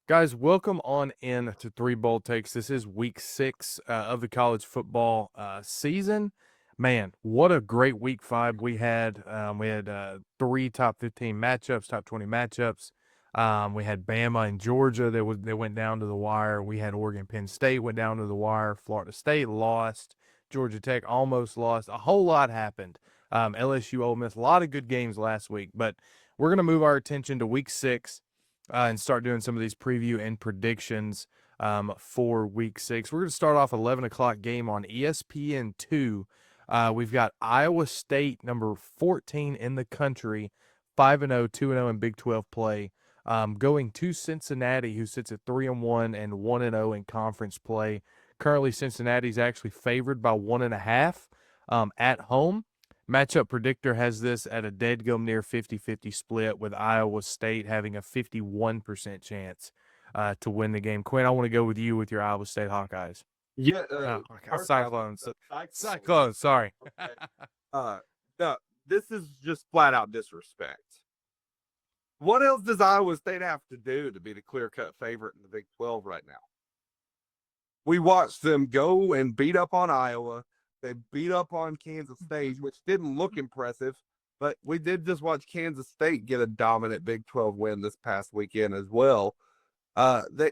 Guys, welcome on in to Three Bold Takes. This is week 6 of the college football season. Man, what a great week 5 we had. We had 3 top 15 matchups, top 20 matchups. We had Bama and Georgia. They went down to the wire. We had Oregon, Penn State went down to the wire. Florida State lost. Georgia Tech almost lost. A whole lot happened. LSU, Ole Miss, a lot of good games last week. But we're going to move our attention to week 6 and start doing some of these preview and predictions for week 6. We're going to start off 11 o'clock game on ESPN2. We've got Iowa State, number 14 in the country, 5-0, 2-0 in Big 12 play, going to Cincinnati, who sits at 3-1 and 1-0 in conference play. Currently, Cincinnati's actually favored by 1.5 at home. Matchup Predictor has this at a dead-gum near 50-50 split, with Iowa State having a 51% chance to win the game. Quinn, I want to go with you with your Iowa State Hawkeyes. Yeah, Cyclones. Cyclones, sorry. Okay. No, this is just flat out disrespect. What else does Iowa State have to do to be the clear-cut favorite in the Big 12 right now? We watched them go and beat up on Iowa. They beat up on Kansas State, which didn't look impressive, but we did just watch Kansas State get a dominant Big 12 win this past weekend as well. They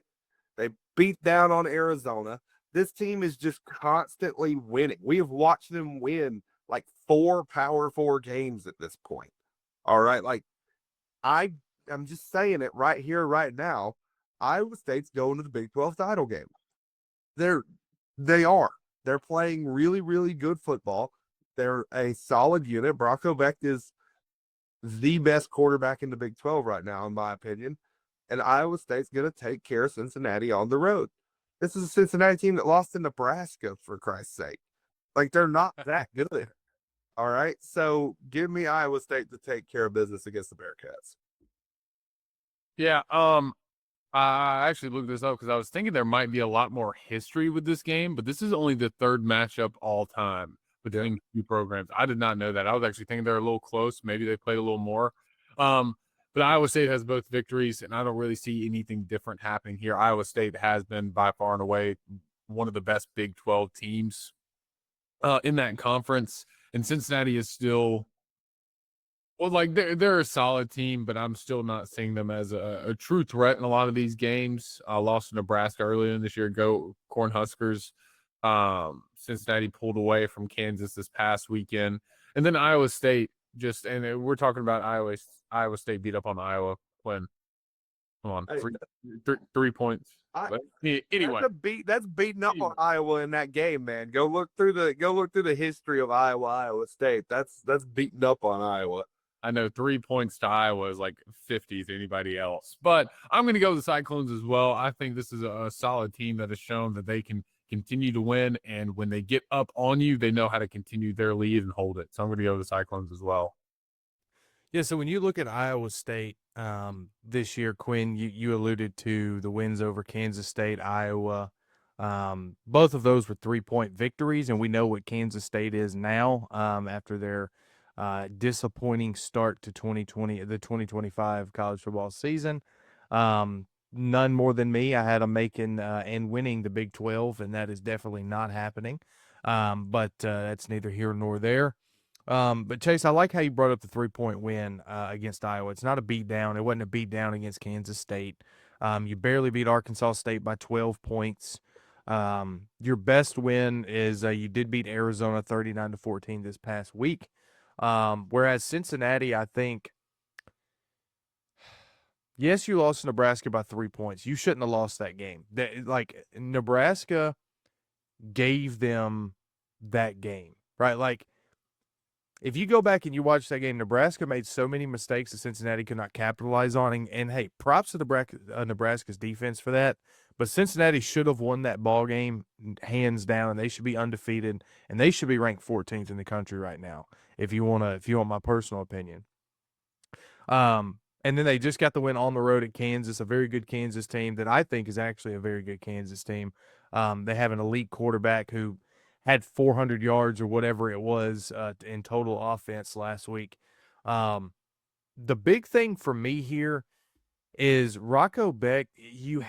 beat down on Arizona. This team is just constantly winning. We have watched them win like 4 Power 4 games at this point. All right, I'm just saying it right here, right now. Iowa State's going to the Big 12 title game. They are. They're playing really, really good football. They're a solid unit. Bronco Beck is the best quarterback in the Big 12 right now, in my opinion. And Iowa State's going to take care of Cincinnati on the road. This is a Cincinnati team that lost to Nebraska, for Christ's sake. Like, they're not that good. All right. So give me Iowa State to take care of business against the Bearcats. Yeah, I actually looked this up because I was thinking there might be a lot more history with this game, but this is only the third matchup all time between two programs. I did not know that. I was actually thinking they're a little close. Maybe they played a little more. But Iowa State has both victories, and I don't really see anything different happening here. Iowa State has been by far and away one of the best Big 12 teams in that conference, and Cincinnati is still they're a solid team, but I'm still not seeing them as a true threat in a lot of these games. Lost to Nebraska earlier in this year. Go Cornhuskers. Cincinnati pulled away from Kansas this past weekend, and then Iowa State we're talking about Iowa State beat up on Iowa when come on 3 points. Anyway, that's beating up on Iowa in that game, man. Go look through the history of Iowa State. That's beating up on Iowa. I know 3 points to Iowa is like 50 to anybody else, but I'm going to go with the Cyclones as well. I think this is a solid team that has shown that they can continue to win, and when they get up on you, they know how to continue their lead and hold it. So I'm going to go with the Cyclones as well. Yeah, so when you look at Iowa State this year, Quinn, you alluded to the wins over Kansas State, Iowa. Both of those were 3-point victories, and we know what Kansas State is now after their disappointing start to the 2025 college football season. None more than me. I had them making and winning the Big 12, and that is definitely not happening. But that's neither here nor there. But Chase, I like how you brought up the 3-point win against Iowa. It's not a beat down. It wasn't a beat down against Kansas State. You barely beat Arkansas State by 12 points. Your best win is you did beat Arizona 39-14 this past week. Whereas Cincinnati, I think, yes, you lost to Nebraska by 3 points. You shouldn't have lost that game. Nebraska gave them that game, right? Like, if you go back and you watch that game, Nebraska made so many mistakes that Cincinnati could not capitalize on. And hey, props to Nebraska's defense for that. But Cincinnati should have won that ball game hands down, and they should be undefeated, and they should be ranked 14th in the country right now. If you want my personal opinion. And then they just got the win on the road at Kansas, a very good Kansas team that I think is actually a very good Kansas team. They have an elite quarterback who had 400 yards or whatever it was in total offense last week. The big thing for me here is Rocco Beck. You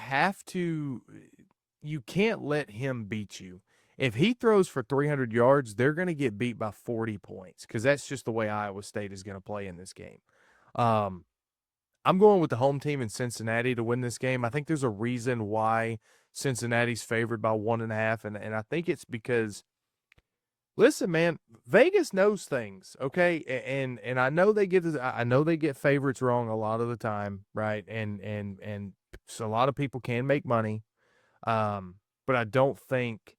can't let him beat you. If he throws for 300 yards, they're going to get beat by 40 points because that's just the way Iowa State is going to play in this game. I'm going with the home team in Cincinnati to win this game. I think there's a reason why Cincinnati's favored by 1.5, and I think it's because, listen, man, Vegas knows things, okay, and I know they get favorites wrong a lot of the time, right? And so a lot of people can make money, but I don't think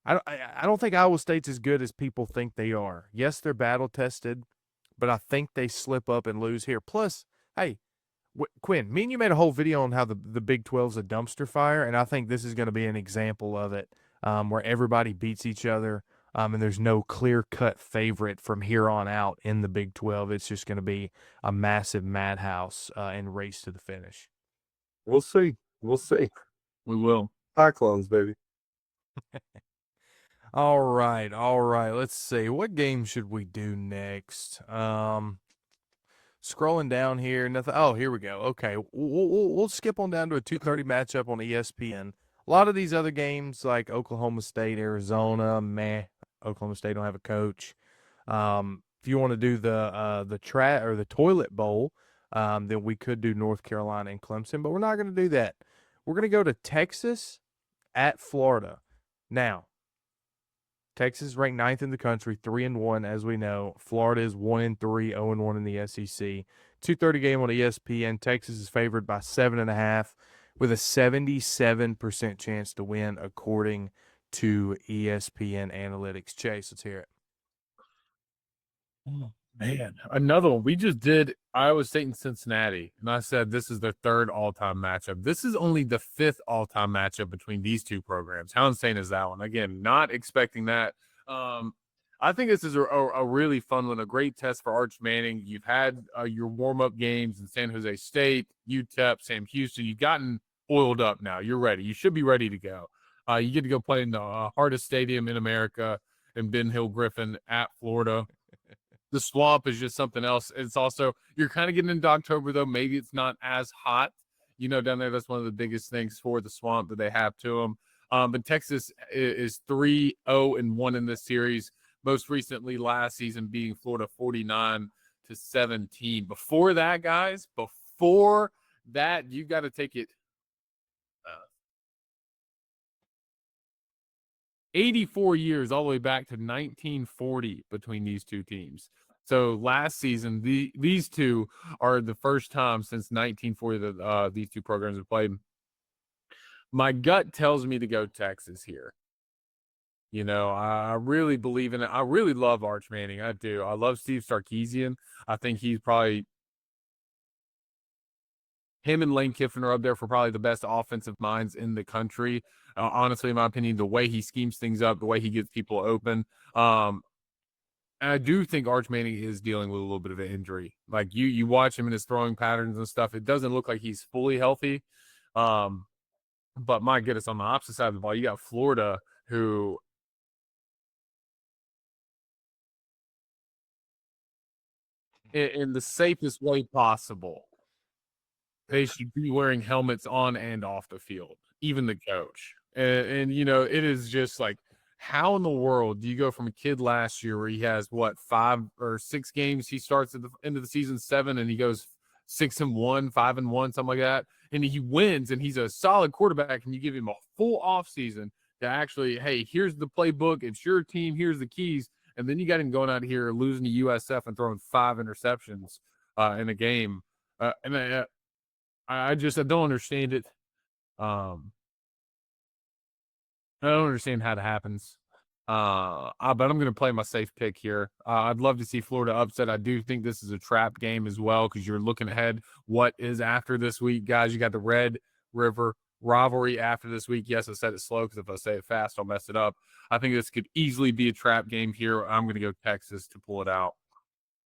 Iowa State's as good as people think they are. Yes, they're battle tested, but I think they slip up and lose here. Plus, hey, Quinn, me and you made a whole video on how the Big 12's a dumpster fire, and I think this is going to be an example of it, where everybody beats each other, and there's no clear-cut favorite from here on out in the Big 12. It's just going to be a massive madhouse and race to the finish. We'll see. We'll see. We will. Cyclones, baby. All right. Let's see. What game should we do next? Scrolling down here, nothing. Oh, here we go. Okay, we'll skip on down to a 2:30 matchup on ESPN. A lot of these other games, like Oklahoma State, Arizona, Oklahoma State don't have a coach. If you want to do the toilet bowl, then we could do North Carolina and Clemson, but we're not going to do that. We're going to go to Texas at Florida. Now, Texas is ranked 9th in the country, 3-1, as we know. Florida is 1-3, 0-1 in the SEC. 2:30 game on ESPN. Texas is favored by 7.5, with a 77% chance to win, according to ESPN Analytics. Chase, let's hear it. Oh, man, another one. We just did Iowa State and Cincinnati, and I said this is their 3rd all-time matchup. This is only the 5th all-time matchup between these two programs. How insane is that one? Again, not expecting that. I think this is a really fun one, a great test for Arch Manning. You've had your warm-up games in San Jose State, UTEP, Sam Houston. You've gotten oiled up now. You're ready. You should be ready to go. You get to go play in the hardest stadium in America in Ben Hill Griffin at Florida. The Swamp is just something else. It's also, you're kind of getting into October, though. Maybe it's not as hot, down there. That's one of the biggest things for the Swamp that they have to them. But Texas is 3-0-1 in this series. Most recently, last season, beating Florida 49-17. Before that, guys, you got to take it 84 years all the way back to 1940 between these two teams. So last season, these two are the first time since 1940 that these two programs have played. My gut tells me to go Texas here. I really believe in it. I really love Arch Manning. I do. I love Steve Sarkisian. I think he's probably, him and Lane Kiffin are up there for probably the best offensive minds in the country. Honestly, in my opinion, the way he schemes things up, the way he gets people open. And I do think Arch Manning is dealing with a little bit of an injury. Like you watch him in his throwing patterns and stuff. It doesn't look like he's fully healthy. But my goodness, on the opposite side of the ball, you got Florida, who in the safest way possible, they should be wearing helmets on and off the field, even the coach. And it is just like, how in the world do you go from a kid last year where he has 5 or 6 games? He starts at the end of the season 7 and he goes 6-1, 5-1, something like that. And he wins and he's a solid quarterback, and you give him a full off season to actually, hey, here's the playbook. It's your team. Here's the keys. And then you got him going out here losing to USF and throwing 5 interceptions in a game. And I don't understand it. I don't understand how it happens. But I'm going to play my safe pick here. I'd love to see Florida upset. I do think this is a trap game as well, because you're looking ahead. What is after this week, guys? You got the Red River rivalry after this week. Yes, I said it slow because if I say it fast, I'll mess it up. I think this could easily be a trap game here. I'm going to go Texas to pull it out.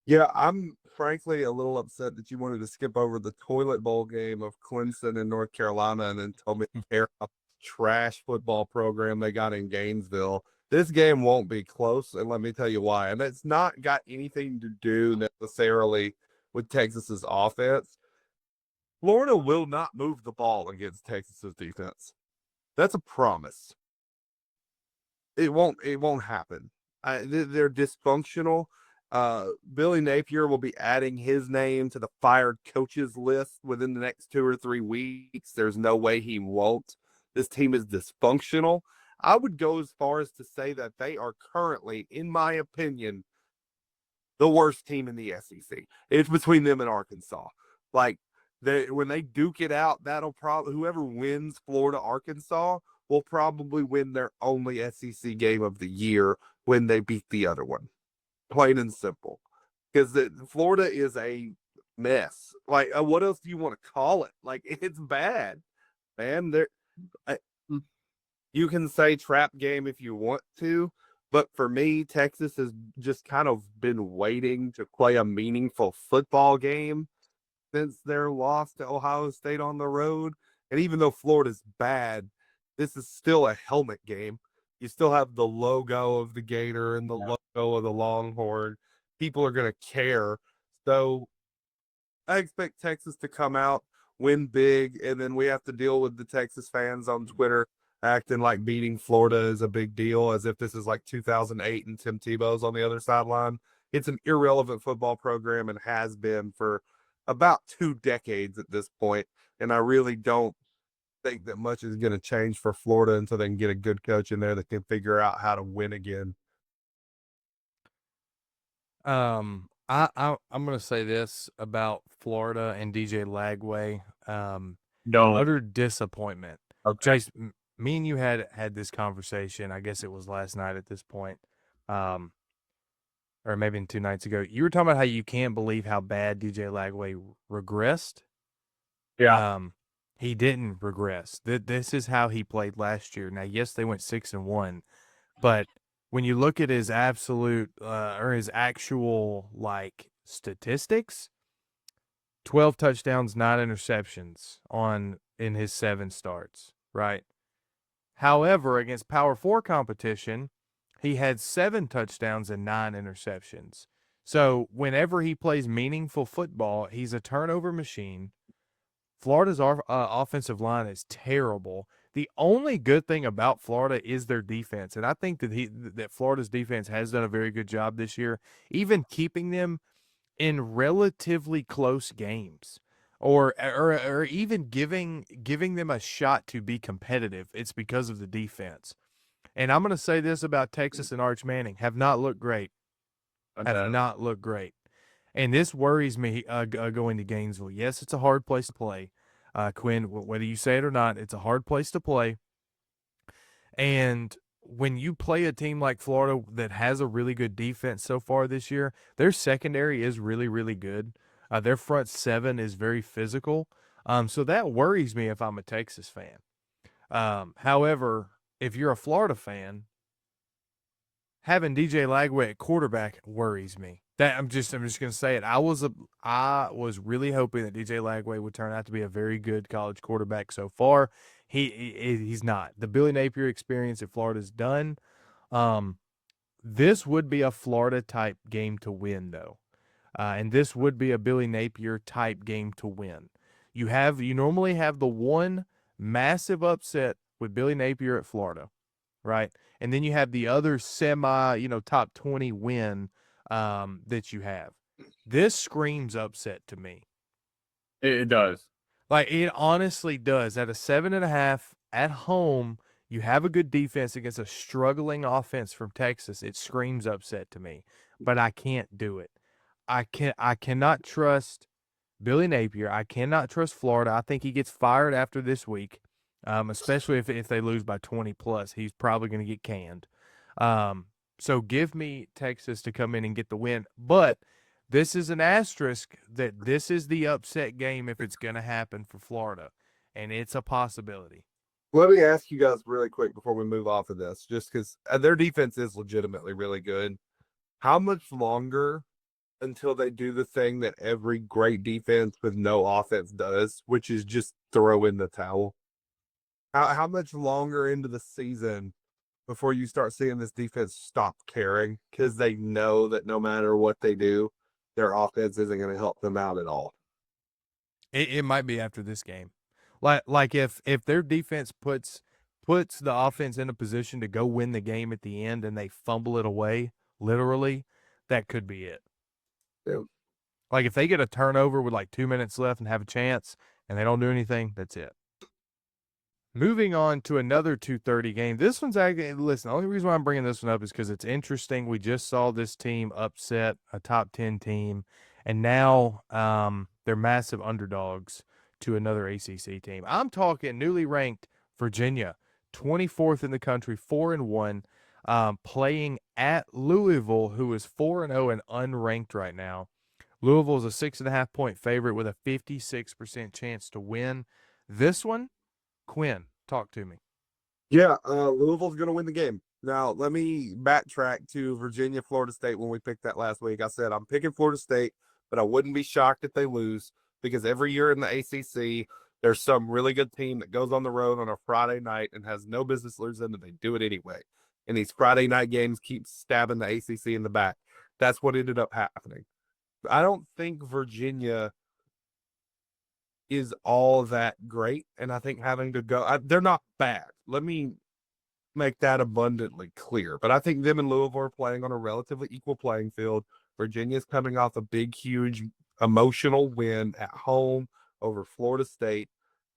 Yeah, I'm frankly a little upset that you wanted to skip over the toilet bowl game of Clemson and North Carolina and then tell me they're a trash football program they got in Gainesville. This game won't be close, and let me tell you why. And it's not got anything to do necessarily with Texas's offense. Florida will not move the ball against Texas's defense. That's a promise. It won't happen. They're dysfunctional. Billy Napier will be adding his name to the fired coaches list within the next 2 or 3 weeks. There's no way he won't. This team is dysfunctional. I would go as far as to say that they are currently, in my opinion, the worst team in the SEC. It's between them and Arkansas. Like, when they duke it out, that'll probably, whoever wins Florida Arkansas will probably win their only SEC game of the year when they beat the other one. Plain and simple. Because Florida is a mess. Like, what else do you want to call it? Like, it's bad, man. You can say trap game if you want to, but for me, Texas has just kind of been waiting to play a meaningful football game since their loss to Ohio State on the road. And even though Florida's bad, this is still a helmet game. You still have the logo of the Gator and the logo of the Longhorn. People are going to care. So I expect Texas to come out, win big, and then we have to deal with the Texas fans on Twitter acting like beating Florida is a big deal, as if this is like 2008 and Tim Tebow's on the other sideline. It's an irrelevant football program and has been for about 2 decades at this point, and I really don't think that much is going to change for Florida until they can get a good coach in there that can figure out how to win again. I'm gonna say this about Florida and DJ Lagway. Don't. Utter disappointment. Okay. Chase, me and you had this conversation. I guess it was last night at this point, or maybe 2 nights ago. You were talking about how you can't believe how bad DJ Lagway regressed. Yeah. He didn't regress. This is how he played last year. Now, yes, they went 6-1, but when you look at his absolute or his actual like statistics, 12 touchdowns, 9 interceptions in his 7 starts, right? However, against Power 4 competition, he had 7 touchdowns and 9 interceptions. So whenever he plays meaningful football, he's a turnover machine. Florida's offensive line is terrible. The only good thing about Florida is their defense, and I think that Florida's defense has done a very good job this year, even keeping them in relatively close games, or even giving them a shot to be competitive. It's because of the defense. And I'm going to say this about Texas and Arch Manning: have not looked great. Have not looked great. And this worries me going to Gainesville. Yes, it's a hard place to play. Quinn, whether you say it or not, it's a hard place to play. And when you play a team like Florida that has a really good defense so far this year, their secondary is really, really good. Their front 7 is very physical. So that worries me if I'm a Texas fan. However, if you're a Florida fan, having DJ Lagway at quarterback worries me. That I'm just going to say it. I was really hoping that DJ Lagway would turn out to be a very good college quarterback so far. He's not. The Billy Napier experience at Florida's done. This would be a Florida type game to win though. And this would be a Billy Napier type game to win. You normally have the one massive upset with Billy Napier at Florida, right? And then you have the other top 20 win that you have. This screams upset to me. It does. Like, it honestly does. At a 7.5 at home, you have a good defense against a struggling offense from Texas. It screams upset to me, but I can't do it. I cannot trust Billy Napier. I cannot trust Florida. I think he gets fired after this week, especially if they lose by 20 plus. He's probably going to get canned. So give me Texas to come in and get the win. But this is an asterisk that this is the upset game if it's going to happen for Florida, and it's a possibility. Let me ask you guys really quick before we move off of this, just because their defense is legitimately really good. How much longer until they do the thing that every great defense with no offense does, which is just throw in the towel? How much longer into the season before you start seeing this defense stop caring because they know that no matter what they do, their offense isn't going to help them out at all? It might be after this game. Like if their defense puts the offense in a position to go win the game at the end and they fumble it away, literally, that could be it. Yeah. Like if they get a turnover with like 2 minutes left and have a chance and they don't do anything, that's it. Moving on to another 2:30 game. This one's actually, listen, the only reason why I'm bringing this one up is because it's interesting. We just saw this team upset a top 10 team, and now they're massive underdogs to another ACC team. I'm talking newly ranked Virginia, 24th in the country, 4-1, playing at Louisville, who is 4-0 and unranked right now. Louisville is a 6.5-point favorite with a 56% chance to win. This one, Quinn, talk to me. Yeah, Louisville's going to win the game. Now, let me backtrack to Virginia, Florida State when we picked that last week. I said I'm picking Florida State, but I wouldn't be shocked if they lose because every year in the ACC, there's some really good team that goes on the road on a Friday night and has no business losing, and they do it anyway. And these Friday night games keep stabbing the ACC in the back. That's what ended up happening. I don't think Virginia is all that great, and I think having to go, they're not bad. Let me make that abundantly clear. But I think them and Louisville are playing on a relatively equal playing field. Virginia's coming off a big, huge emotional win at home over Florida State.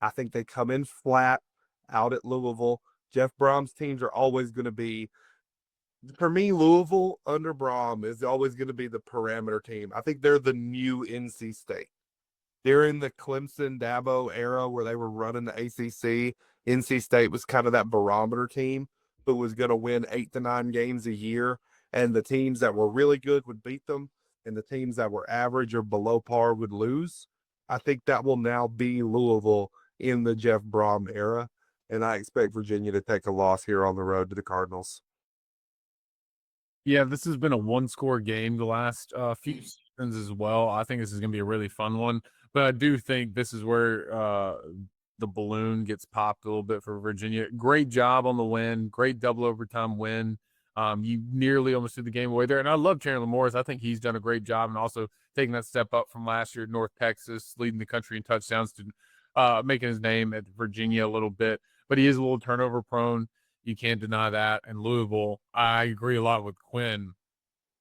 I think they come in flat out at Louisville. Jeff Brom's teams are always going to be, for me, Louisville under Brom is always going to be the parameter team. I think they're the new NC State. During the Clemson Dabo era where they were running the ACC, NC State was kind of that barometer team who was going to win 8 to 9 games a year. And the teams that were really good would beat them, and the teams that were average or below par would lose. I think that will now be Louisville in the Jeff Brom era. And I expect Virginia to take a loss here on the road to the Cardinals. Yeah, this has been a one-score game the last few seasons as well. I think this is going to be a really fun one, but I do think this is where the balloon gets popped a little bit for Virginia. Great job on the win, great double overtime win. You nearly almost threw the game away there, and I love Chandler Morris. I think he's done a great job and also taking that step up from last year at North Texas, leading the country in touchdowns to making his name at Virginia a little bit, but he is a little turnover prone. You can't deny that. And Louisville, I agree a lot with Quinn.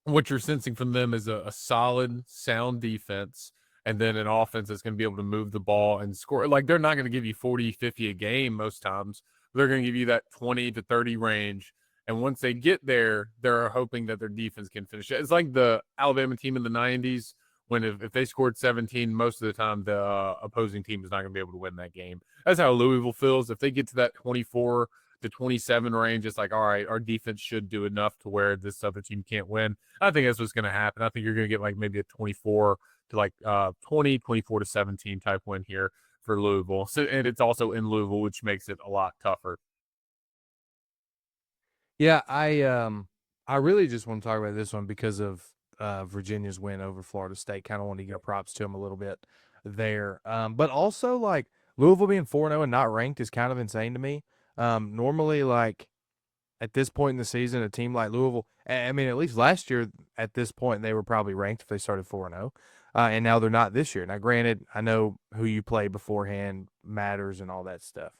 What you're sensing from them is a solid, sound defense, and then an offense that's going to be able to move the ball and score. Like, they're not going to give you 40, 50 a game most times. They're going to give you that 20 to 30 range. And once they get there, they're hoping that their defense can finish it. It's like the Alabama team in the 90s when if they scored 17, most of the time the opposing team is not going to be able to win that game. That's how Louisville feels. If they get to that 24 to 27 range, it's like, all right, our defense should do enough to where this other team can't win. I think that's what's going to happen. I think you're going to get like maybe a 24 to like 20, 24 to 17 type win here for Louisville. So, and it's also in Louisville, which makes it a lot tougher. Yeah, I really just want to talk about this one because of Virginia's win over Florida State. Kind of want to give props to them a little bit there. But also, like, Louisville being 4-0 and not ranked is kind of insane to me. Normally, like, at this point in the season, a team like Louisville, I mean, at least last year at this point, they were probably ranked if they started 4-0. And now they're not this year. Now, granted, I know who you play beforehand matters and all that stuff.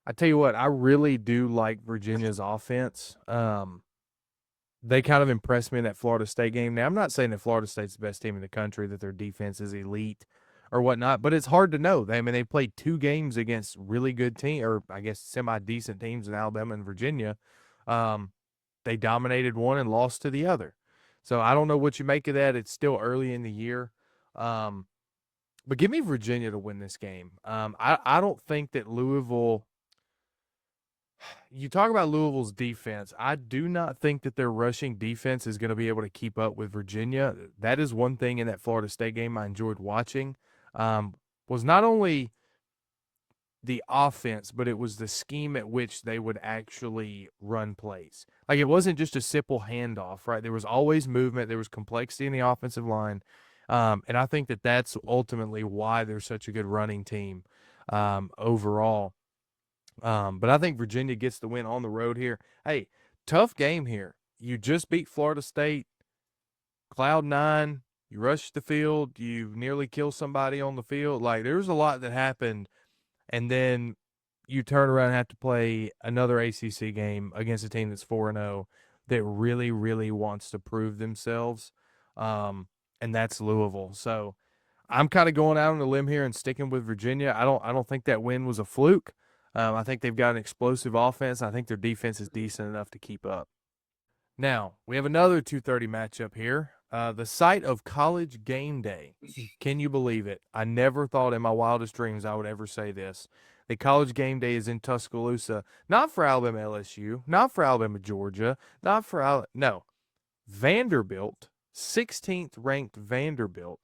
I tell you what, I really do like Virginia's offense. They kind of impressed me in that Florida State game. Now, I'm not saying that Florida State's the best team in the country, that their defense is elite or whatnot, but it's hard to know. I mean, they played 2 games against really good teams, or I guess semi-decent teams in Alabama and Virginia. They dominated one and lost to the other. So I don't know what you make of that. It's still early in the year. But give me Virginia to win this game. I don't think that Louisville – you talk about Louisville's defense. I do not think that their rushing defense is going to be able to keep up with Virginia. That is one thing in that Florida State game I enjoyed watching. Was not only the offense, but it was the scheme at which they would actually run plays. Like, it wasn't just a simple handoff, right? There was always movement. There was complexity in the offensive line. And I think that that's ultimately why they're such a good running team overall. But I think Virginia gets the win on the road here. Hey, tough game here. You just beat Florida State, Cloud9. you rush the field, you nearly kill somebody on the field. Like, there was a lot that happened, and then you turn around and have to play another ACC game against a team that's 4-0 that really, really wants to prove themselves, and that's Louisville. So I'm kind of going out on a limb here and sticking with Virginia. I don't think that win was a fluke. I think they've got an explosive offense. I think their defense is decent enough to keep up. Now, we have another 2:30 matchup here. The site of College Game Day. Can you believe it? I never thought in my wildest dreams I would ever say this. The College Game Day is in Tuscaloosa, not for Alabama LSU, not for Alabama Georgia, not for no. Vanderbilt, 16th ranked Vanderbilt,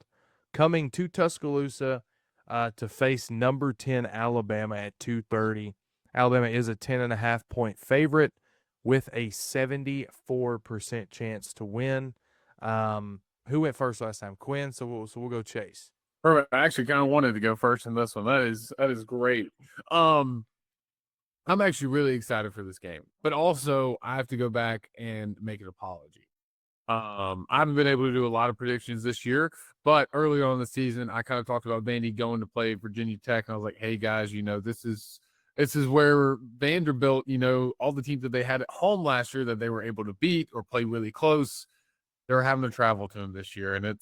coming to Tuscaloosa to face number 10 Alabama at 2:30. Alabama is a 10.5-point favorite with a 74% chance to win. Who went first last time? Quinn. So we'll go Chase. Perfect. I actually kind of wanted to go first in this one. That is great. I'm actually really excited for this game, but also I have to go back and make an apology. I haven't been able to do a lot of predictions this year, but earlier on in the season, I kind of talked about Vandy going to play Virginia Tech, and I was like, hey guys, this is where Vanderbilt, all the teams that they had at home last year that they were able to beat or play really close, they're having to travel to them this year, and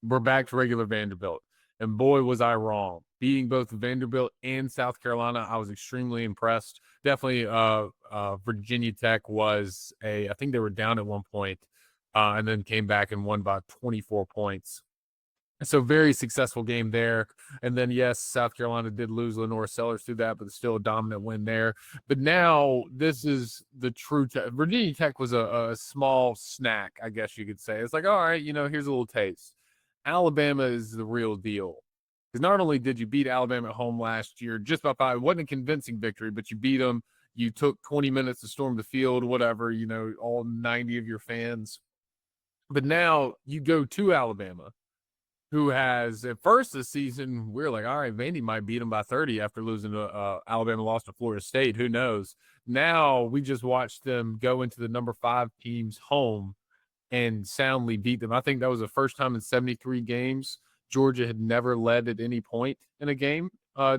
we're back to regular Vanderbilt. And boy, was I wrong. Beating both Vanderbilt and South Carolina, I was extremely impressed. Definitely Virginia Tech I think they were down at one point and then came back and won by 24 points. So very successful game there. And then, yes, South Carolina did lose Lenore Sellers through that, but it's still a dominant win there. But now this is the true Virginia Tech was a small snack, I guess you could say. It's like, all right, here's a little taste. Alabama is the real deal. Because not only did you beat Alabama at home last year, just by 5, it wasn't a convincing victory, but you beat them. You took 20 minutes to storm the field, whatever, all 90 of your fans. But now you go to Alabama, who has, at first this season, we're like, all right, Vandy might beat them by 30 after losing to Alabama lost to Florida State. Who knows? Now we just watched them go into the number 5 team's home and soundly beat them. I think that was the first time in 73 games Georgia had never led at any point in a game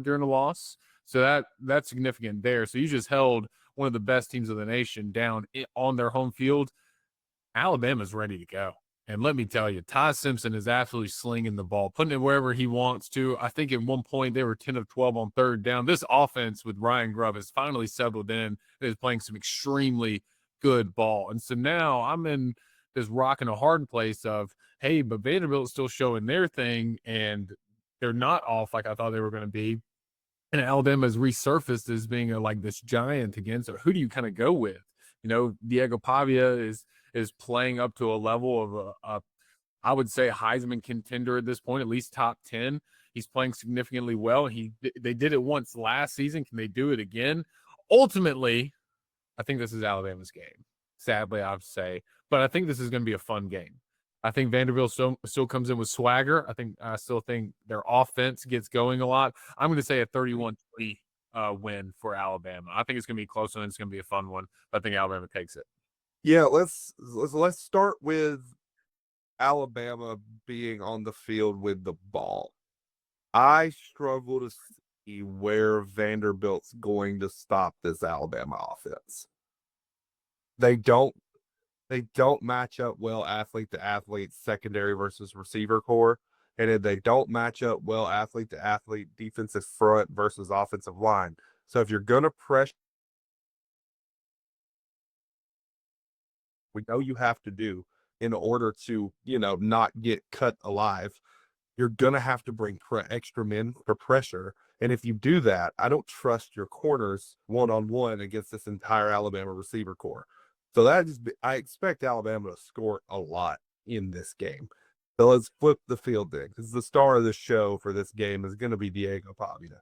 during a loss. So that's significant there. So you just held one of the best teams of the nation down on their home field. Alabama's ready to go. And let me tell you, Ty Simpson is absolutely slinging the ball, putting it wherever he wants to. I think at one point they were 10 of 12 on third down. This offense with Ryan Grubb has finally settled in and is playing some extremely good ball. And so now I'm in this rock and a hard place of, hey, but Vanderbilt's still showing their thing, and they're not off like I thought they were going to be. And Alabama's resurfaced as being like this giant again. So who do you kind of go with? Diego Pavia is playing up to a level of I would say Heisman contender at this point, at least top 10. He's playing significantly well. They did it once last season. Can they do it again? Ultimately, I think this is Alabama's game. Sadly, I would say, but I think this is going to be a fun game. I think Vanderbilt still comes in with swagger. I still think their offense gets going a lot. I'm going to say a 31-20 win for Alabama. I think it's going to be close and it's going to be a fun one. But I think Alabama takes it. Yeah, let's start with Alabama being on the field with the ball. I struggle to see where Vanderbilt's going to stop this Alabama offense. They don't match up well athlete to athlete, secondary versus receiver core, and they don't match up well athlete to athlete, defensive front versus offensive line. So if you're going to pressure, we know you have to do in order to, not get cut alive, you're going to have to bring extra men for pressure. And if you do that, I don't trust your corners one-on-one against this entire Alabama receiver core. So I expect Alabama to score a lot in this game. So let's flip the field then, because the star of the show for this game is going to be Diego Pavia.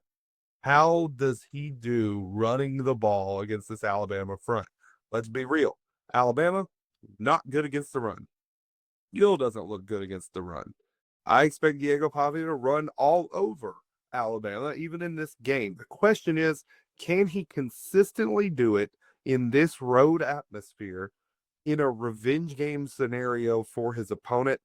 How does he do running the ball against this Alabama front? Let's be real. Alabama, not good against the run. Gill doesn't look good against the run. I expect Diego Pavia to run all over Alabama, even in this game. The question is, can he consistently do it in this road atmosphere in a revenge game scenario for his opponent?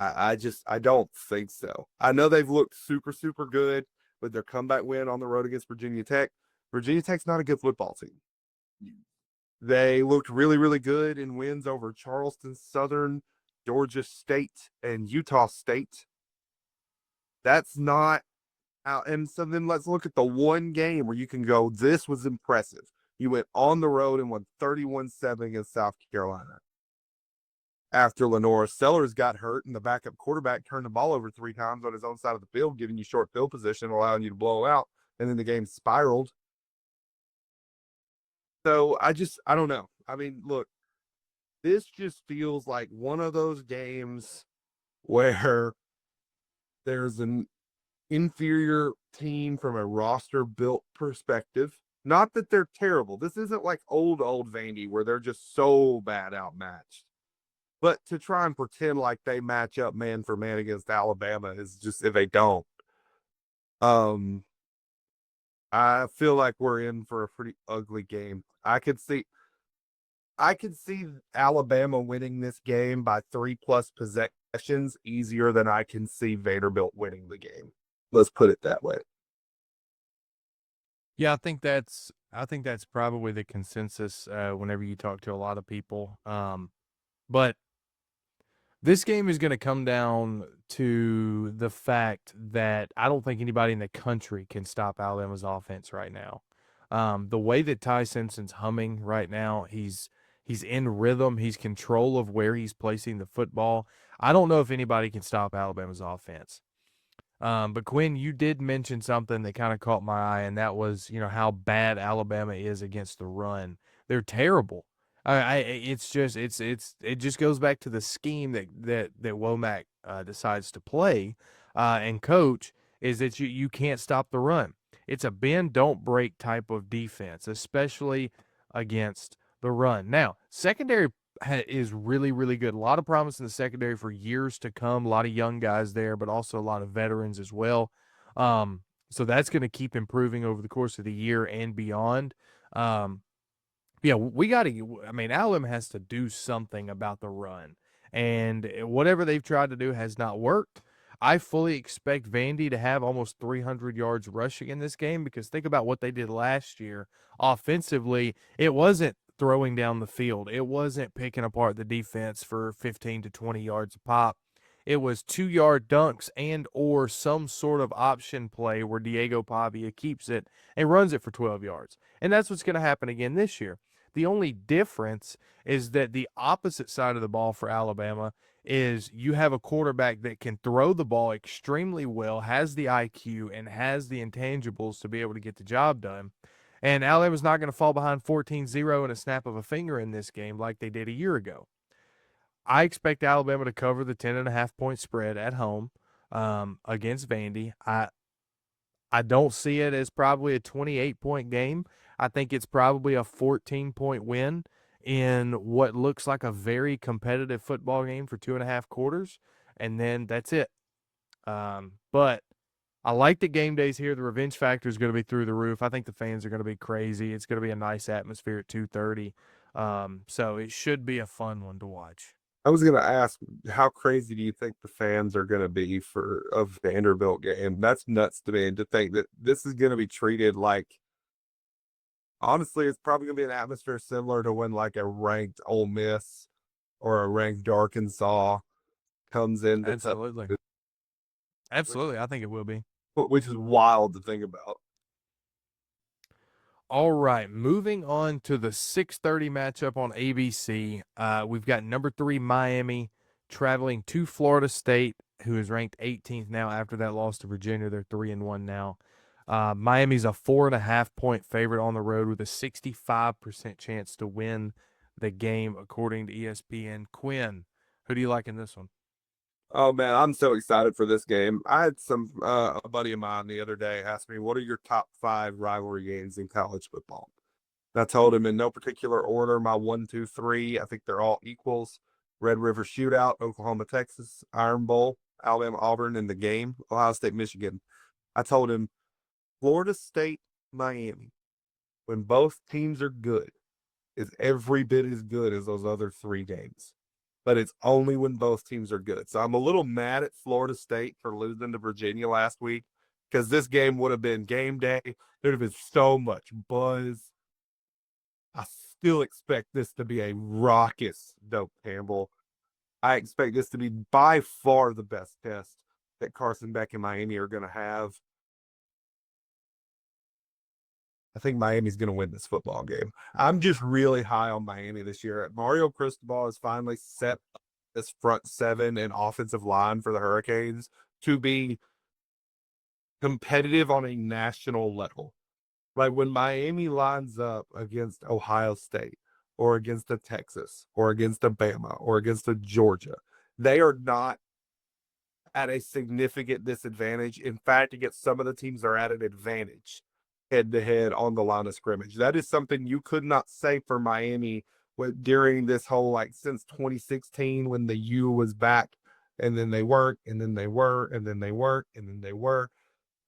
I don't think so. I know they've looked super, super good with their comeback win on the road against Virginia Tech. Virginia Tech's not a good football team. They looked really, really good in wins over Charleston Southern, Georgia State, and Utah State. That's not out. And so then let's look at the one game where you can go, this was impressive. You went on the road and won 31-7 against South Carolina. After Lenora Sellers got hurt and the backup quarterback turned the ball over 3 times on his own side of the field, giving you short field position, allowing you to blow out, and then the game spiraled. So I don't know. I mean, look, this just feels like one of those games where there's an inferior team from a roster built perspective. Not that they're terrible. This isn't like old Vandy where they're just so bad outmatched. But to try and pretend like they match up man for man against Alabama is just if they don't. I feel like we're in for a pretty ugly game. I could see Alabama winning this game by 3+ possessions easier than I can see Vanderbilt winning the game. Let's put it that way. Yeah, I think that's probably the consensus whenever you talk to a lot of people. But this game is going to come down to the fact that I don't think anybody in the country can stop Alabama's offense right now. The way that Ty Simpson's humming right now, he's in rhythm. He's control of where he's placing the football. I don't know if anybody can stop Alabama's offense. But Quinn, you did mention something that kind of caught my eye, and that was, how bad Alabama is against the run. They're terrible. It's just, it just goes back to the scheme that Womack decides to play, and coach is that you can't stop the run. It's a bend don't break type of defense, especially against the run. Now, secondary is really, really good. A lot of promise in the secondary for years to come. A lot of young guys there, but also a lot of veterans as well. So that's going to keep improving over the course of the year and beyond. Yeah, we got to. I mean, Alabama has to do something about the run, and whatever they've tried to do has not worked. I fully expect Vandy to have almost 300 yards rushing in this game because think about what they did last year offensively. It wasn't throwing down the field. It wasn't picking apart the defense for 15 to 20 yards a pop. It was 2-yard dunks and or some sort of option play where Diego Pavia keeps it and runs it for 12 yards. And that's what's going to happen again this year. The only difference is that the opposite side of the ball for Alabama is you have a quarterback that can throw the ball extremely well, has the IQ, and has the intangibles to be able to get the job done. And Alabama's not going to fall behind 14-0 in a snap of a finger in this game like they did a year ago. I expect Alabama to cover the 10.5-point spread at home against Vandy. I don't see it as probably a 28-point game. I think it's probably a 14-point win in what looks like a very competitive football game for 2.5 quarters, and then that's it. But I like the game days here. The revenge factor is going to be through the roof. I think the fans are going to be crazy. It's going to be a nice atmosphere at 2:30. So it should be a fun one to watch. I was going to ask, how crazy do you think the fans are going to be for a Vanderbilt game? That's nuts to me. And to think that this is going to be treated like, honestly, it's probably going to be an atmosphere similar to when like a ranked Ole Miss or a ranked Arkansas comes in, Absolutely. Absolutely. I think it will be. which is wild to think about. All right, moving on to the 6:30 matchup on ABC. We've got number 3 Miami traveling to Florida State, who is ranked 18th now after that loss to Virginia. They're 3-1 now. Miami's a 4.5-point favorite on the road with a 65% chance to win the game, according to ESPN. Quinn, who do you like in this one? Oh man, I'm so excited for this game. I had a buddy of mine the other day ask me, "What are your top 5 rivalry games in college football?" And I told him in no particular order, my 1, 2, 3. I think they're all equals. Red River Shootout, Oklahoma, Texas, Iron Bowl, Alabama, Auburn, and the game, Ohio State, Michigan. I told him Florida State, Miami, when both teams are good, is every bit as good as those other 3 games. but it's only when both teams are good. So I'm a little mad at Florida State for losing to Virginia last week because this game would have been game day. There'd have been so much buzz. I still expect this to be a raucous Doak Campbell. I expect this to be by far the best test that Carson Beck and Miami are going to have. I think Miami's going to win this football game. I'm just really high on Miami this year. Mario Cristobal has finally set this front seven and offensive line for the Hurricanes to be competitive on a national level. Like when Miami lines up against Ohio State or against a Texas or against a Bama or against a Georgia, they are not at a significant disadvantage. In fact, against some of the teams, they're at an advantage head to head on the line of scrimmage. That is something you could not say for Miami during this whole, like, since 2016 when the U was back and then they weren't, and then they were, and then they weren't, and then they were.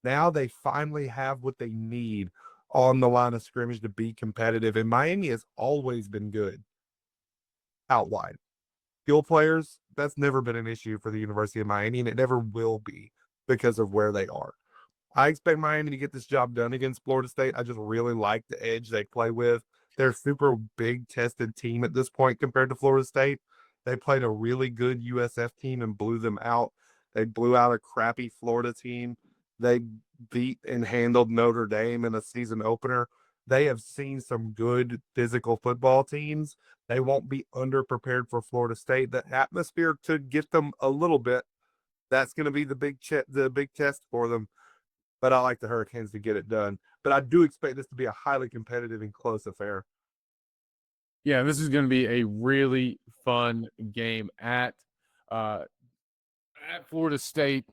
Now they finally have what they need on the line of scrimmage to be competitive. And Miami has always been good out wide. Skill players, that's never been an issue for the University of Miami, and it never will be because of where they are. I expect Miami to get this job done against Florida State. I just really like the edge they play with. They're a super big tested team at this point compared to Florida State. They played a really good USF team and blew them out. They blew out a crappy Florida team. They beat and handled Notre Dame in a season opener. They have seen some good physical football teams. They won't be underprepared for Florida State. The atmosphere could get them a little bit. That's going to be the big test for them. But I like the Hurricanes to get it done. But I do expect this to be a highly competitive and close affair. Yeah, this is going to be a really fun game at Florida State.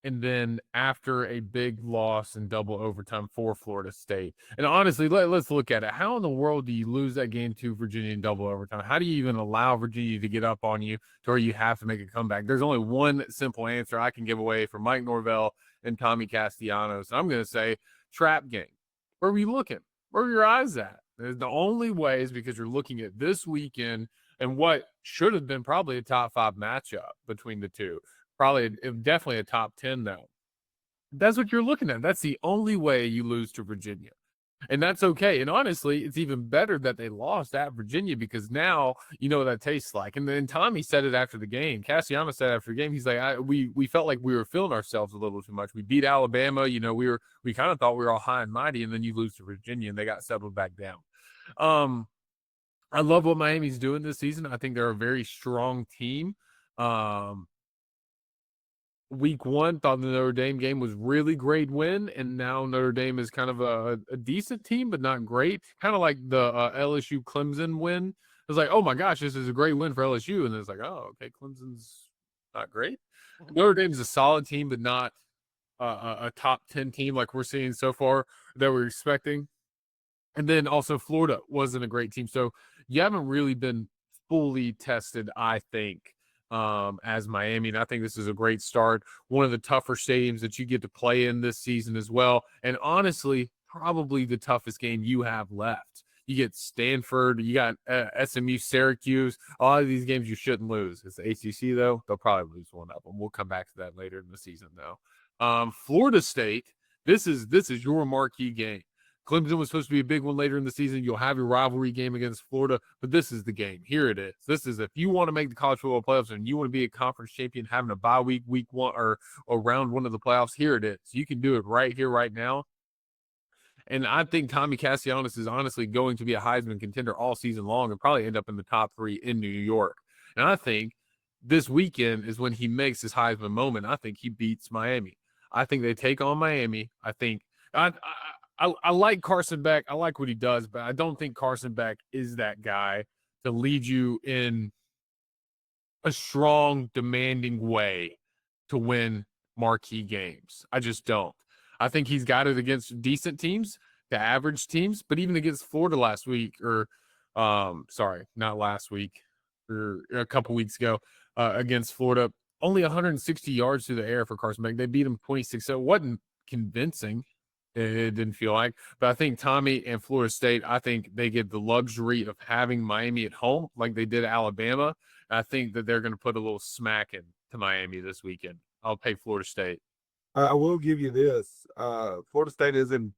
And then after a big loss in double overtime for Florida State. And honestly, let's look at it. How in the world do you lose that game to Virginia in double overtime? How do you even allow Virginia to get up on you to where you have to make a comeback? There's only one simple answer I can give away from Mike Norvell and Tommy Castellanos. I'm going to say trap game. Where are you looking? Where are your eyes at? The only way is because you're looking at this weekend and what should have been probably a top 5 matchup between the two. Probably definitely a top 10, though. That's what you're looking at. That's the only way you lose to Virginia. And that's okay. And honestly, it's even better that they lost at Virginia because now you know what that tastes like. And then Tommy said it after the game. Castellanos said after the game, he's like, we felt like we were feeling ourselves a little too much. We beat Alabama. You know, we kind of thought we were all high and mighty, and then you lose to Virginia, and they got settled back down. I love what Miami's doing this season. I think they're a very strong team. Week 1, thought the Notre Dame game was really great win, and now Notre Dame is kind of a decent team, but not great. Kind of like the LSU Clemson win. It was like, oh my gosh, this is a great win for LSU, and it's like, oh, okay, Clemson's not great. Notre Dame's a solid team, but not a top 10 team like we're seeing so far that we're expecting. And then also Florida wasn't a great team, so you haven't really been fully tested, I think, as Miami. And I think this is a great start. One of the tougher stadiums that you get to play in this season as well. And honestly, probably the toughest game you have left. You get Stanford, you got SMU, Syracuse. A lot of these games you shouldn't lose. It's the ACC, though. They'll probably lose one of them. We'll come back to that later in the season, though. Florida State, this is your marquee game. Clemson was supposed to be a big one later in the season. You'll have your rivalry game against Florida, but this is the game. Here it is. This is if you want to make the college football playoffs and you want to be a conference champion, having a bye week 1 or round 1 of the playoffs, here it is. You can do it right here, right now. And I think Tommy Castellanos is honestly going to be a Heisman contender all season long and probably end up in the top 3 in New York. And I think this weekend is when he makes his Heisman moment. I think he beats Miami. I think they take on Miami. I think I like Carson Beck. I like what he does, but I don't think Carson Beck is that guy to lead you in a strong, demanding way to win marquee games. I just don't. I think he's got it against decent teams, the average teams, but even against Florida last week, or not last week, or a couple weeks ago against Florida, only 160 yards through the air for Carson Beck. They beat him 26, so it wasn't convincing. It didn't feel like, but I think Tommy and Florida State, I think they get the luxury of having Miami at home like they did Alabama. I think that they're going to put a little smack in to Miami this weekend. I'll pay Florida State. I will give you this. Florida State is in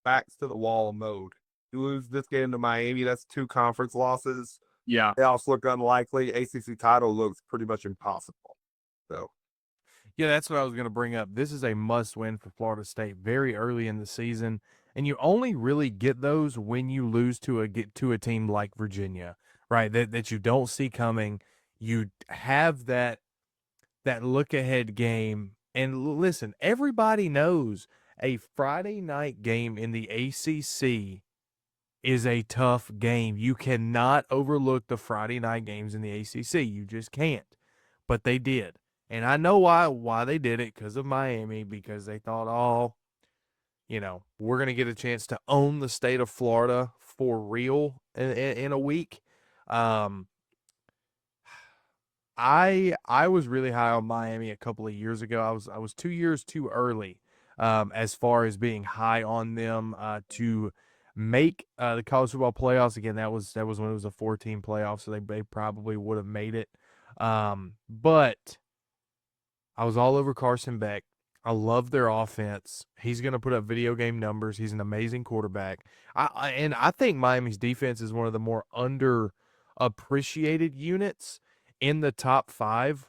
backs to the wall mode. You lose this game to Miami, that's 2 conference losses. Yeah. Playoffs look unlikely. ACC title looks pretty much impossible. So, Yeah, that's what I was going to bring up. This is a must win for Florida State very early in the season, and you only really get those when you lose to a team like Virginia, right? That you don't see coming. You have that look ahead game. And listen, everybody knows a Friday night game in the ACC is a tough game. You cannot overlook the Friday night games in the ACC. You just can't. But they did. And I know why they did it, because of Miami, because they thought, oh, we're going to get a chance to own the state of Florida for real in a week. I was really high on Miami a couple of years ago. I was 2 years too early as far as being high on them to make the college football playoffs. Again, that was when it was a 4-team playoff, so they probably would have made it. But I was all over Carson Beck. I love their offense. He's going to put up video game numbers. He's an amazing quarterback. And I think Miami's defense is one of the more underappreciated units in the top 5.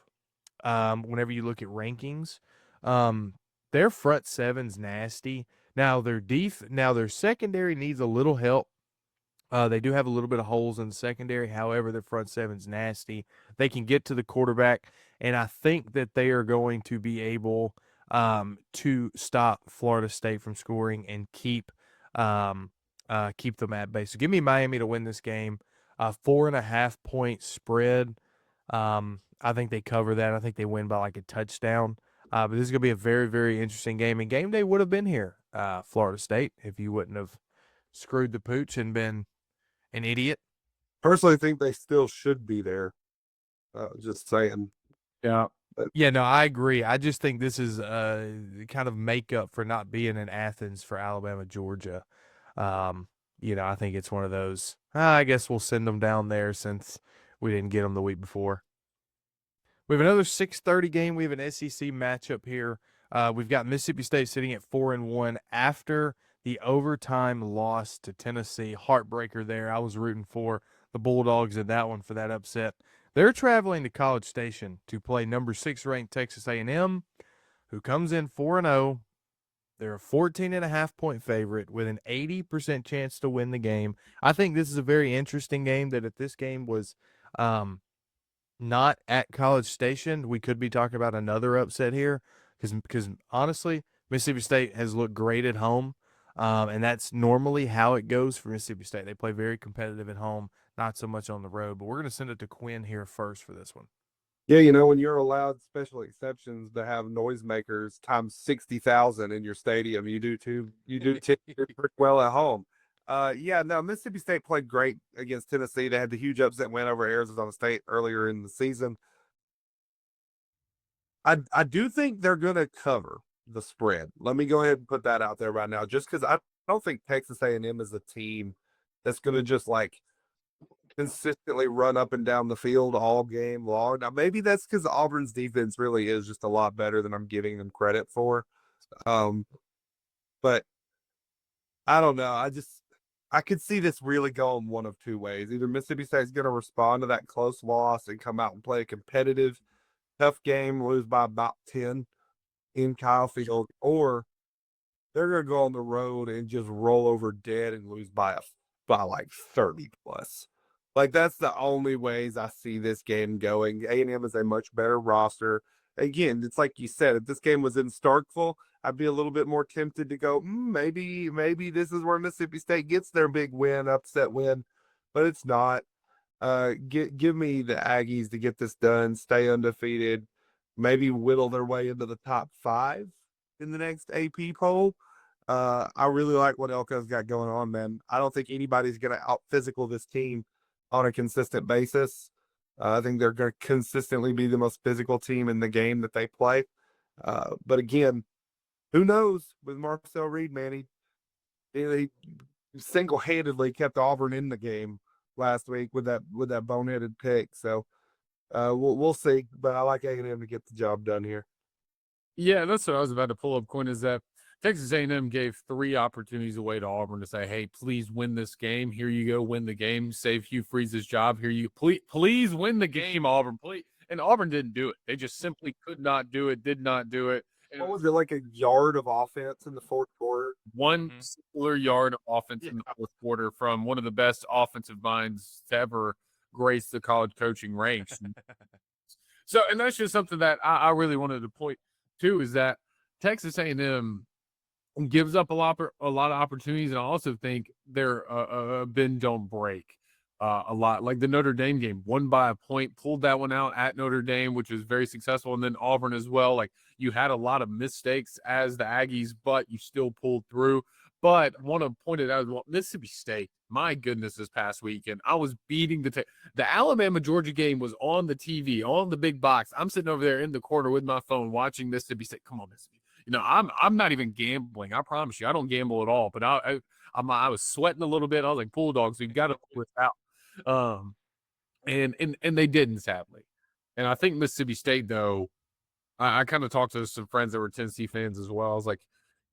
Whenever you look at rankings, their front seven's nasty. Now their secondary needs a little help. They do have a little bit of holes in the secondary. However, their front seven's nasty. They can get to the quarterback, and I think that they are going to be able to stop Florida State from scoring and keep them at bay. So give me Miami to win this game. 4.5 point spread. I think they cover that. I think they win by like a touchdown. But this is going to be a very, very interesting game. And game day would have been here, Florida State, if you wouldn't have screwed the pooch and been an idiot. personally think they still should be there. Just saying. Yeah. Yeah, no, I agree. I just think this is kind of makeup for not being in Athens for Alabama, Georgia. I think it's one of those, I guess we'll send them down there since we didn't get them the week before. We have another 6:30 game. We have an SEC matchup here. We've got Mississippi State sitting at 4-1 after the overtime loss to Tennessee. Heartbreaker there. I was rooting for the Bulldogs in that one for that upset. They're traveling to College Station to play number 6 ranked Texas A&M, who comes in 4-0. They're a 14.5 point favorite with an 80% chance to win the game. I think this is a very interesting game, that if this game was not at College Station, we could be talking about another upset here, because honestly, Mississippi State has looked great at home, and that's normally how it goes for Mississippi State. They play very competitive at home, not so much on the road. But we're going to send it to Quinn here first for this one. Yeah, when you're allowed special exceptions to have noisemakers times 60,000 in your stadium, you do too. You do pretty well at home. Mississippi State played great against Tennessee. They had the huge upset win over Arizona State earlier in the season. I do think they're going to cover the spread. Let me go ahead and put that out there right now, just because I don't think Texas A&M is a team that's going to just like consistently run up and down the field all game long. Now, maybe that's because Auburn's defense really is just a lot better than I'm giving them credit for. But I don't know. I could see this really going one of two ways. Either Mississippi State's going to respond to that close loss and come out and play a competitive, tough game, lose by about 10 in Kyle Field, or they're going to go on the road and just roll over dead and lose by like 30 plus. Like, that's the only ways I see this game going. A&M is a much better roster. Again, it's like you said, if this game was in Starkville, I'd be a little bit more tempted to go, maybe this is where Mississippi State gets their big win, upset win, but it's not. Give me the Aggies to get this done, stay undefeated, maybe whittle their way into the top 5 in the next AP poll. I really like what Elko's got going on, man. I don't think anybody's going to out-physical this team on a consistent basis. I think they're going to consistently be the most physical team in the game that they play. But again, who knows with Marcel Reed, man? He single-handedly kept Auburn in the game last week with that boneheaded pick. So We'll see, but I like A&M to get the job done here. Yeah, that's what I was about to pull up. Quinn, is that Texas A&M gave 3 opportunities away to Auburn to say, "Hey, please win this game. Here you go, win the game. Save Hugh Freeze's job. Here you please win the game, Auburn. Please." And Auburn didn't do it. They just simply could not do it. Did not do it. And What was it, like a yard of offense in the fourth quarter? one Mhm. singular yard of offense in the Yeah. fourth quarter from one of the best offensive minds to ever grace the college coaching ranks. So, and that's just something that I really wanted to point to, is that Texas A&M gives up a lot of opportunities, and I also think they're bend don't break a lot. Like the Notre Dame game, won by a point, pulled that one out at Notre Dame, which was very successful, and then Auburn as well. Like you had a lot of mistakes as the Aggies, but you still pulled through. But I want to point it out as well. Mississippi State, my goodness, this past weekend, I was beating the Alabama Georgia game was on the TV, on the big box. I'm sitting over there in the corner with my phone watching Mississippi State. Come on, Mississippi. I'm not even gambling. I promise you, I don't gamble at all. But I was sweating a little bit. I was like, Bulldogs, we got to pull this out. And they didn't, sadly. And I think Mississippi State, though, I kind of talked to some friends that were Tennessee fans as well. I was like,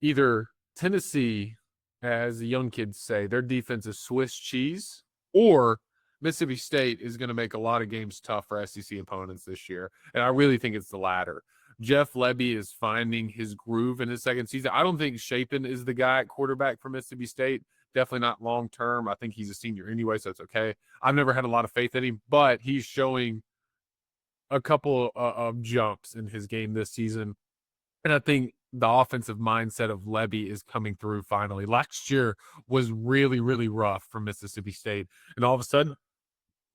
either Tennessee, as the young kids say, their defense is Swiss cheese, or Mississippi State is going to make a lot of games tough for SEC opponents this year. And I really think it's the latter. Jeff Lebby is finding his groove in his second season. I don't think Chapin is the guy at quarterback for Mississippi State. Definitely not long term. I think he's a senior anyway, so it's okay. I've never had a lot of faith in him, but he's showing a couple of jumps in his game this season. And I think the offensive mindset of Lebby is coming through finally. Last year was really, really rough for Mississippi State. And all of a sudden,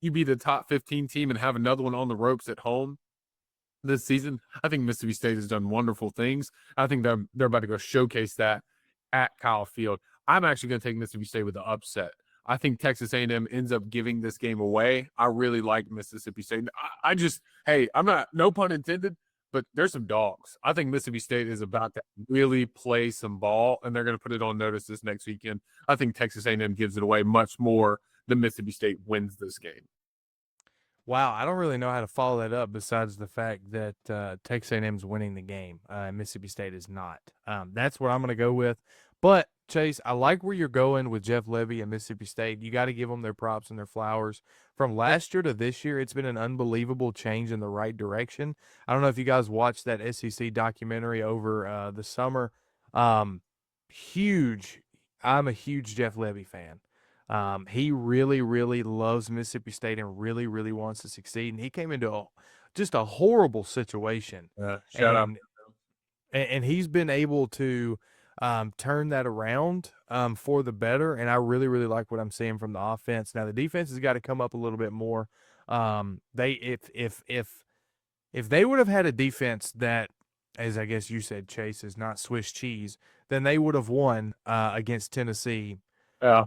you be the top 15 team and have another one on the ropes at home this season. I think Mississippi State has done wonderful things. I think they're about to go showcase that at Kyle Field. I'm actually going to take Mississippi State with the upset. I think Texas A&M ends up giving this game away. I really like Mississippi State. I just, hey, I'm not, no pun intended, but there's some dogs. I think Mississippi State is about to really play some ball, and they're going to put it on notice this next weekend. I think Texas A&M gives it away much more than Mississippi State wins this game. Wow, I don't really know how to follow that up besides the fact that Texas A&M is winning the game. Mississippi State is not. That's what I'm going to go with. But, Chase, I like where you're going with Jeff Lebby and Mississippi State. You got to give them their props and their flowers. From last year to this year, it's been an unbelievable change in the right direction. I don't know if you guys watched that SEC documentary over the summer. Huge. I'm a huge Jeff Lebby fan. He really, really loves Mississippi State and really, really wants to succeed. And he came into just a horrible situation. Shout out. And he's been able to turn that around for the better. And I really, really like what I'm seeing from the offense. Now the defense has got to come up a little bit more. If they would have had a defense that, as I guess you said, Chase, is not Swiss cheese, then they would have won against Tennessee. Yeah.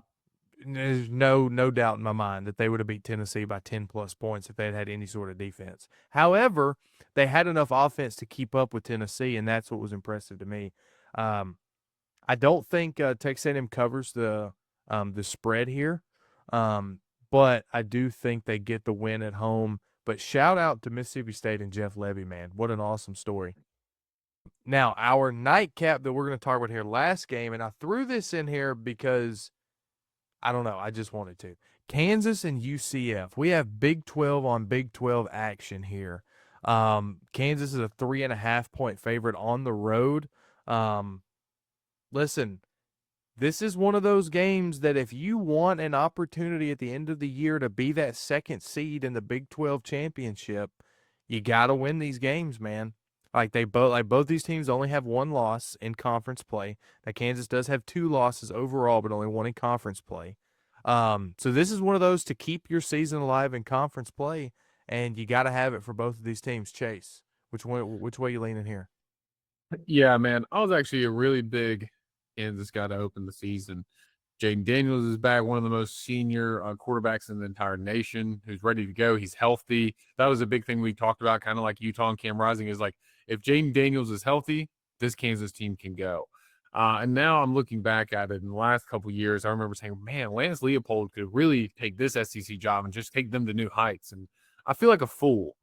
There's no doubt in my mind that they would have beat Tennessee by 10-plus points if they had any sort of defense. However, they had enough offense to keep up with Tennessee, and that's what was impressive to me. I don't think Texas A&M covers the spread here, but I do think they get the win at home. But shout out to Mississippi State and Jeff Lebby, man. What an awesome story. Now, our nightcap that we're going to talk about here, last game, and I threw this in here because – I don't know. I just wanted to. Kansas and UCF. We have Big 12 on Big 12 action here. Kansas is a 3.5-point favorite on the road. Listen, this is one of those games that if you want an opportunity at the end of the year to be that second seed in the Big 12 championship, you got to win these games, man. Both these teams only have one loss in conference play. Now Kansas does have 2 losses overall, but only 1 in conference play. So this is one of those to keep your season alive in conference play, and you got to have it for both of these teams. Chase, which way you leaning here? Yeah, man. I was actually a really big Kansas guy to open the season. Jaden Daniels is back, one of the most senior quarterbacks in the entire nation, who's ready to go. He's healthy. That was a big thing we talked about, kind of like Utah and Cam Rising, is like, if Jaden Daniels is healthy, this Kansas team can go. And now I'm looking back at it in the last couple of years. I remember saying, man, Lance Leopold could really take this SEC job and just take them to new heights. And I feel like a fool,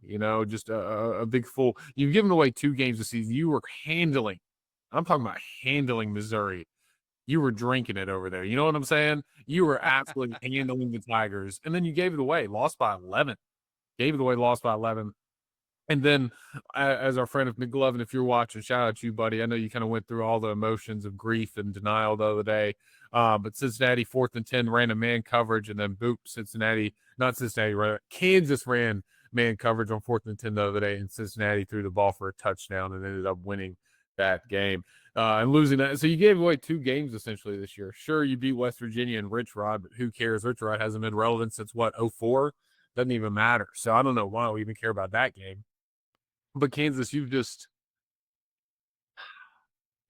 just a big fool. You've given away 2 games this season. You were handling. I'm talking about handling Missouri. You were drinking it over there. You know what I'm saying? You were absolutely handling the Tigers, and then you gave it away. Lost by 11. Gave it away. Lost by 11. And then, as our friend of McGlovin, if you're watching, shout out to you, buddy. I know you kind of went through all the emotions of grief and denial the other day. But Cincinnati 4th and 10 ran a man coverage, and then boop, Kansas ran man coverage on 4th and 10 the other day, and Cincinnati threw the ball for a touchdown and ended up winning that game and losing that. So you gave away 2 games essentially this year. Sure, you beat West Virginia and Rich Rod, but who cares? Rich Rod hasn't been relevant since what, 04? Doesn't even matter. So I don't know why we even care about that game. But Kansas, you've just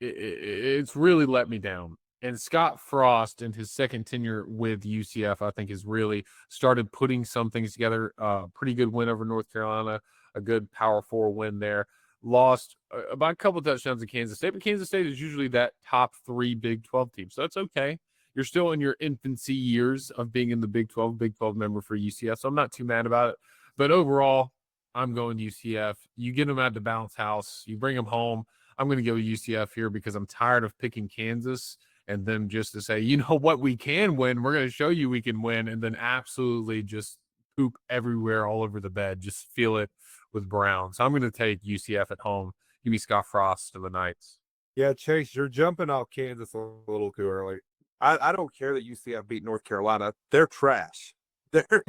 it's really let me down. And Scott Frost in his second tenure with UCF, I think, has really started putting some things together. Pretty good win over North Carolina, a good Power 4 win there. Lost by a couple of touchdowns in Kansas State, but Kansas State is usually that top 3 Big 12 team. So that's okay. You're still in your infancy years of being in the Big 12 member for UCF. So I'm not too mad about it. But overall, I'm going UCF. You get them at the bounce house. You bring them home. I'm going to go UCF here because I'm tired of picking Kansas and then just to say, you know what, we can win. We're going to show you we can win, and then absolutely just poop everywhere all over the bed. Just feel it with Brown. So I'm going to take UCF at home. Give me Scott Frost to the Knights. Yeah, Chase, you're jumping off Kansas a little too early. I don't care that UCF beat North Carolina. They're trash. They're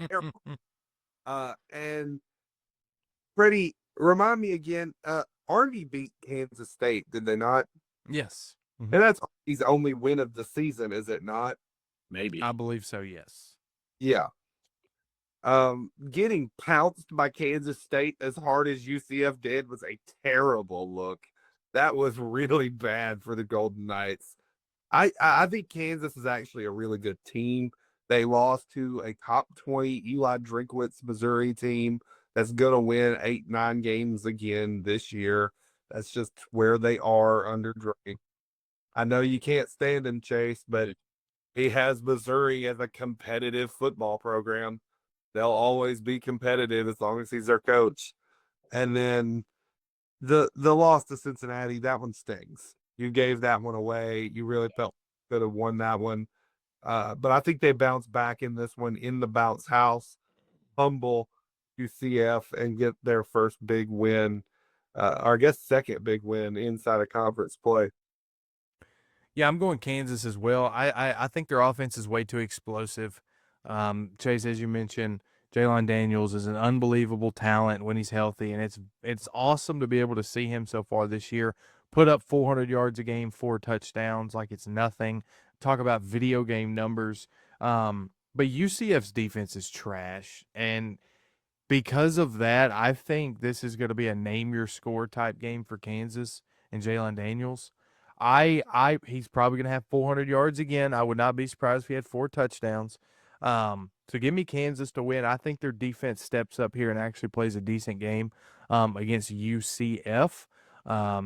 terrible. And Freddie, remind me again, Army beat Kansas State, did they not? Yes. And that's his only win of the season, is it not? Maybe. I believe so, yes. Yeah. Getting pounced by Kansas State as hard as UCF did was a terrible look. That was really bad for the Golden Knights. I think Kansas is actually a really good team. They lost to a top 20 Eli Drinkwitz Missouri team that's going to win 8-9 games again this year. That's just where they are under Drake. I know you can't stand him, Chase, but he has Missouri as a competitive football program. They'll always be competitive as long as he's their coach. And then the loss to Cincinnati, that one stings. You gave that one away. You really felt could have won that one. But I think they bounce back in this one in the bounce house, humble UCF, and get their first big win, or I guess second big win inside of conference play. Yeah, I'm going Kansas as well. I think their offense is way too explosive. Chase, as you mentioned, Jaylon Daniels is an unbelievable talent when he's healthy, and it's awesome to be able to see him so far this year. Put up 400 yards a game, 4 touchdowns, like it's nothing. Talk about video game numbers. But UCF's defense is trash, and because of that, I think this is going to be a name your score type game for Kansas and Jaylon Daniels. He's probably going to have 400 yards again. I would not be surprised if he had 4 touchdowns. So give me Kansas to win. I think their defense steps up here and actually plays a decent game against UCF.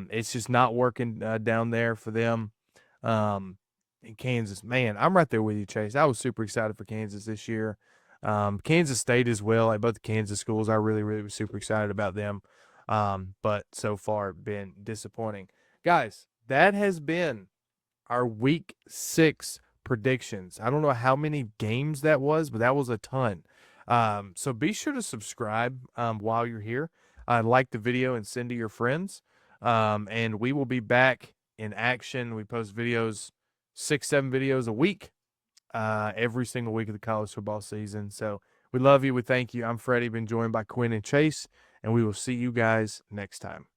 It's just not working down there for them. In Kansas, man, I'm right there with you, Chase. I was super excited for Kansas this year. Kansas State as well. Like both the Kansas schools, I really, really was super excited about them. But so far been disappointing. Guys, that has been our week 6 predictions. I don't know how many games that was, but that was a ton. So be sure to subscribe while you're here. Like the video and send to your friends. And we will be back in action. We post videos, 6-7 videos a week, every single week of the college football season. So we love you. We thank you. I'm Freddie, been joined by Quinn and Chase, and we will see you guys next time.